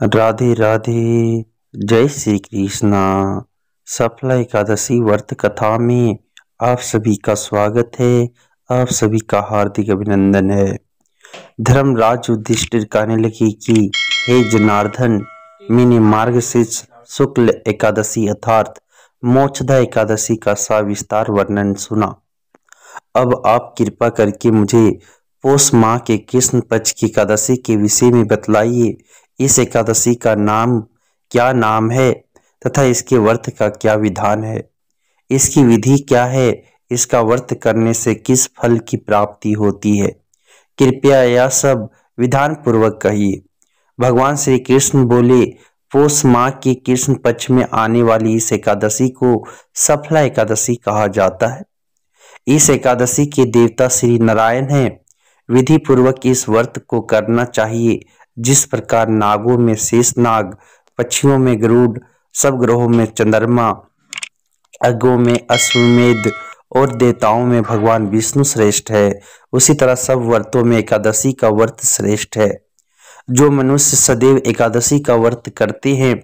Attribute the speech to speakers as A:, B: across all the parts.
A: राधे राधे। जय श्री कृष्णा। सफला एकादशी व्रत कथा में आप सभी का स्वागत है। आप सभी का हार्दिक अभिनंदन है। धर्मराज युधिष्ठिर कहने लगे कि हे जनार्दन, मैंने मार्गशीर्ष शुक्ल एकादशी अर्थात मोक्षदा एकादशी का सविस्तार वर्णन सुना। अब आप कृपा करके मुझे पौष माह के कृष्ण पक्ष की एकादशी के विषय में बतलाइए। इस एकादशी का क्या नाम है तथा इसके व्रत का क्या विधान है, इसकी विधि क्या है, इसका व्रत करने से किस फल की प्राप्ति होती है। कृपया यह सब विधान पूर्वक कहिए। भगवान श्री कृष्ण बोले, पौष माह के कृष्ण पक्ष में आने वाली इस एकादशी को सफला एकादशी कहा जाता है। इस एकादशी के देवता श्री नारायण हैं। विधि पूर्वक इस व्रत को करना चाहिए। जिस प्रकार नागों में शेषनाग, पक्षियों में गरुड़, सब ग्रहों में चंद्रमा, अग्गों में अश्वमेध और देवताओं में भगवान विष्णु श्रेष्ठ है, उसी तरह सब व्रतों में एकादशी का व्रत श्रेष्ठ है। जो मनुष्य सदैव एकादशी का व्रत करते हैं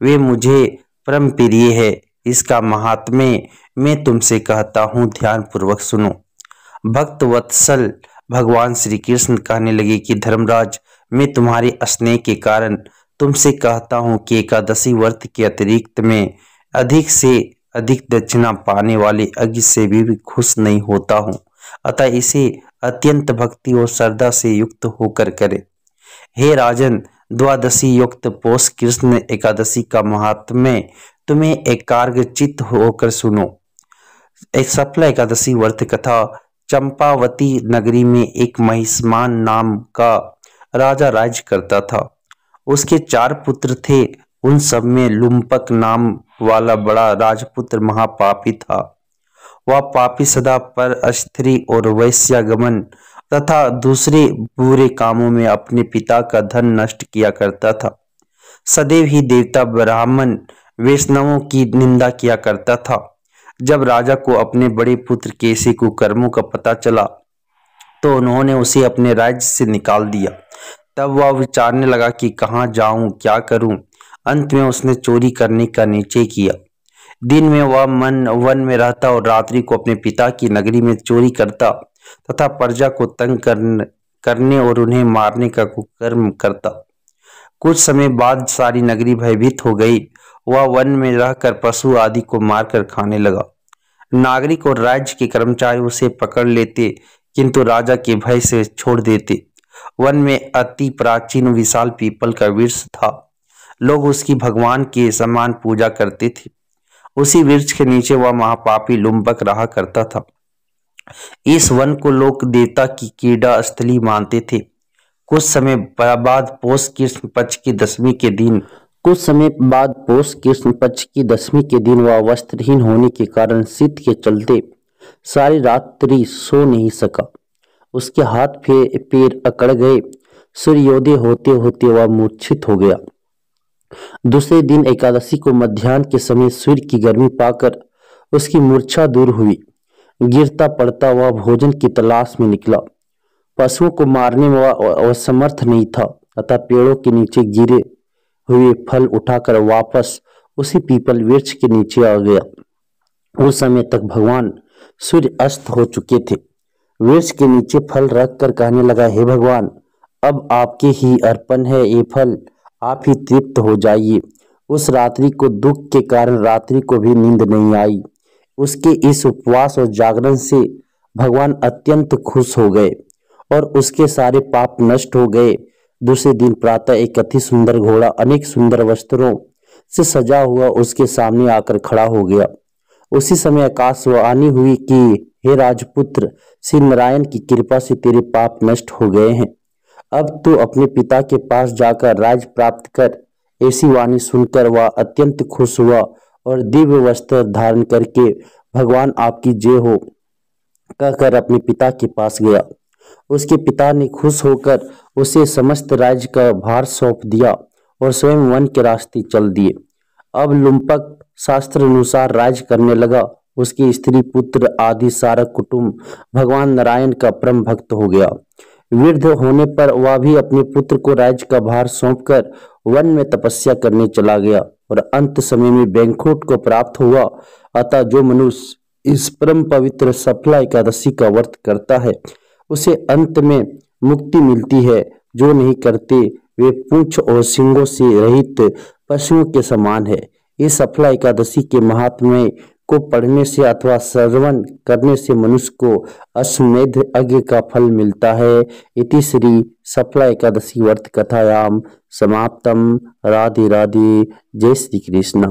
A: वे मुझे परम प्रिय है। इसका महात्म्य मैं तुमसे कहता हूँ, ध्यान पूर्वक सुनो। भक्त वत्सल भगवान श्री कृष्ण कहने लगे कि धर्मराज, मैं तुम्हारे स्नेह के कारण तुमसे कहता हूँ कि एकादशी व्रत के अतिरिक्त मैं अधिक से अधिक दक्षिणा पाने वाले यज्ञ से भी खुश नहीं होता हूँ। अतः इसे अत्यंत भक्ति और श्रद्धा से युक्त होकर करे। हे राजन, द्वादशी युक्त पौष कृष्ण एकादशी का महात्म्य तुम्हें एकाग्रचित्त होकर सुनो। एक सफला एकादशी व्रत कथा। चंपावती नगरी में एक महिष्मान नाम का राजा राज्य करता था। उसके 4 पुत्र थे। उन सब में लुम्पक नाम वाला बड़ा राजपुत्र महापापी था। वह पापी सदा पर स्त्री और वैश्यागमन तथा दूसरे बुरे कामों में अपने पिता का धन नष्ट किया करता था। सदैव ही देवता, ब्राह्मण, वैष्णवों की निंदा किया करता था। जब राजा को अपने बड़े पुत्र के ऐसे कुकर्मों का पता चला तो उन्होंने उसे अपने राज्य से निकाल दिया। तब वह विचारने लगा कि कहाँ जाऊं, क्या करूं। अंत में उसने चोरी करने का निश्चय किया। दिन में वह वन में रहता और रात्रि को अपने पिता की नगरी में चोरी करता तथा प्रजा को तंग करने और उन्हें मारने का कुकर्म करता। कुछ समय बाद सारी नगरी भयभीत हो गई। वह वन में रहकर पशु आदि को मारकर खाने लगा। नागरिक और राज्य के कर्मचारी उसे पकड़ लेते किंतु राजा के भय से छोड़ देते। वन में अति प्राचीन विशाल पीपल का वृक्ष था। लोग उसकी भगवान के समान पूजा करते थे। उसी वृक्ष के नीचे वह महापापी लुम्पक रहा करता था। इस वन को लोग देवता की क्रीड़ा स्थली मानते थे। कुछ समय बाद पौष कृष्ण पक्ष की दशमी के दिन वह वस्त्रहीन होने के कारण शीत के चलते सारी रात्रि सो नहीं सका। उसके हाथ पैर अकड़ गए। सूर्योदय होते होते वह मूर्छित हो गया। दूसरे दिन एकादशी को मध्याह्न के समय सूर्य की गर्मी पाकर उसकी मूर्छा दूर हुई। गिरता पड़ता वह भोजन की तलाश में निकला। पशुओं को मारने में वह असमर्थ नहीं था, अतः पेड़ों के नीचे गिरे हुए फल उठाकर वापस उसी पीपल वृक्ष के नीचे आ गया। उस समय तक भगवान सूर्य अस्त हो चुके थे। वृक्ष के नीचे फल रखकर कहने लगा, हे भगवान, अब आपके ही अर्पण है ये फल, आप ही तृप्त हो जाइए। उस रात्रि को दुख के कारण रात्रि को भी नींद नहीं आई। उसके इस उपवास और जागरण से भगवान अत्यंत खुश हो गए और उसके सारे पाप नष्ट हो गए। दूसरे दिन प्रातः एक अति सुंदर घोड़ा अनेक सुंदर वस्त्रों से सजा हुआ उसके सामने आकर खड़ा हो गया। उसी समय आकाशवाणी हुई कि हे राजपुत्र, श्री नारायण की कृपा से तेरे पाप नष्ट हो गए हैं। अब तू अपने पिता के पास जाकर राज प्राप्त कर। ऐसी वाणी सुनकर वह अत्यंत खुश हुआ और दिव्य वस्त्र धारण करके भगवान आपकी जय हो कहकर अपने पिता के पास गया। उसके पिता ने खुश होकर उसे समस्त राज्य का भार सौंप दिया और स्वयं वन के रास्ते चल दिए। अब लुम्पक शास्त्र अनुसार राज्य करने लगा। उसकी स्त्री, पुत्र आदि सारा कुटुंब भगवान नारायण का परम भक्त हो गया। वृद्ध होने पर वह भी अपने पुत्र को राज्य का भार सौंपकर वन में तपस्या करने चला गया और अंत समय में बैंकुट को प्राप्त हुआ। अतः जो मनुष्य इस परम पवित्र सफला एकादशी का व्रत करता है उसे अंत में मुक्ति मिलती है। जो नहीं करते वे पूंछ और सींगों से रहित पशुओं के समान है। इस सफला एकादशी के महात्म्य को पढ़ने से अथवा श्रवण करने से मनुष्य को अश्वमेध यज्ञ का फल मिलता है। इति श्री सफला एकादशी व्रत कथायाम समाप्तम। राधे राधे। जय श्री कृष्ण।